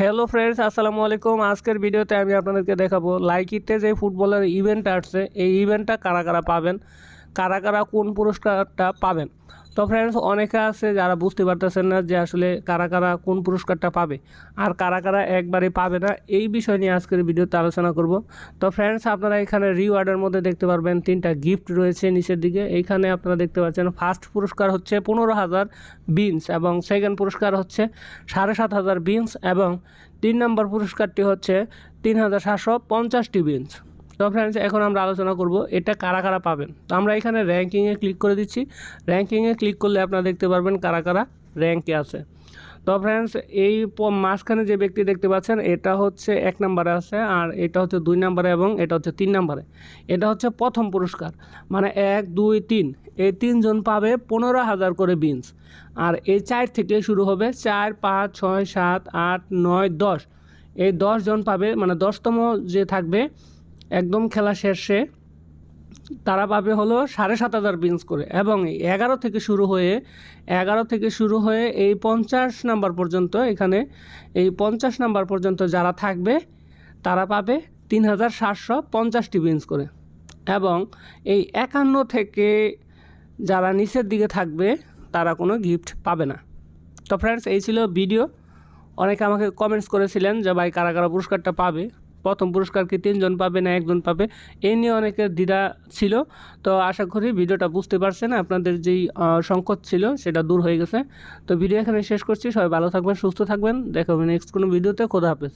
Hello friends, আসসালামু আলাইকুম। আজকের ভিডিওতে আমি আপনাদেরকে দেখাবো লাইকিতে যে ফুটবলের ইভেন্ট আসছে, এই ইভেন্টটা কারা কারা পাবেন, কারা কারা কোন পুরস্কারটা পাবেন। তো ফ্রেন্ডস, অনেকে আছে যারা বুঝতে পারতেছেন না যে আসলে কারা কারা কোন পুরস্কারটা পাবে আর কারা কারা একবারে পাবে না, এই বিষয় নিয়ে আজকের ভিডিওতে আলোচনা করব। তো ফ্রেন্ডস, আপনারা এখানে রিওয়ার্ডের মধ্যে দেখতে পারবেন 3টা গিফট রয়েছে নিচের দিকে। এইখানে আপনারা দেখতে পাচ্ছেন ফার্স্ট পুরস্কার হচ্ছে 15,000 বিনস এবং সেকেন্ড পুরস্কার হচ্ছে 7,500 বিনস এবং 3 নম্বর পুরস্কারটি হচ্ছে 3,750টি বিনস। তো ফ্রেন্ডস, এখন আমরা আলোচনা করব এটা কারা কারা পাবেন। তো আমরা এখানে র্যাঙ্কিংয়ে ক্লিক করে দিচ্ছি। র্যাঙ্কিংয়ে ক্লিক করলে আপনারা দেখতে পারবেন কারা কারা র্যাঙ্কে আছে। তো ফ্রেন্ডস, এই মাঝখানে যে ব্যক্তি দেখতে পাচ্ছেন এটা হচ্ছে 1 নম্বরে আছে, আর এটা হচ্ছে 2 নম্বরে এবং এটা হচ্ছে 3 নম্বরে। এটা হচ্ছে প্রথম পুরস্কার, মানে 1 2 3 এই 3 জন পাবে 15,000 করে বিনস। আর এই 4 থেকে শুরু হবে, 4 5 6 7 8 9 10, এই 10 জন পাবে, মানে 10তম যে থাকবে একদম খেলা শেষে তারা পাবে হলো 7,500 বিনস করে। এবং 11 থেকে শুরু হয়ে এই 50 নাম্বার পর্যন্ত, এখানে এই 50 নাম্বার পর্যন্ত যারা থাকবে তারা পাবে 3,750টি বিনস করে। এবং এই 51 থেকে যারা নিচের দিকে থাকবে তারা কোনো গিফট পাবে না। তো ফ্রেন্ডস, এই ছিল ভিডিও। অনেকে আমাকে কমেন্টস করেছিলেন যে ভাই কারা কারা পুরস্কারটা পাবে, প্রথম পুরস্কার কি 3 জন পাবে না 1 জন পাবে, এই নিয়ে অনেকের দ্বিধা ছিল। তো আশা করি ভিডিওটা বুঝতে পারছেন, আপনাদের যেই সংকট ছিল সেটা দূর হয়ে গেছে। তো ভিডিও এখানে শেষ করছি। সবাই ভালো থাকবেন, সুস্থ থাকবেন, দেখা হবে নেক্সট কোনো ভিডিওতে। খোদা হাফেজ।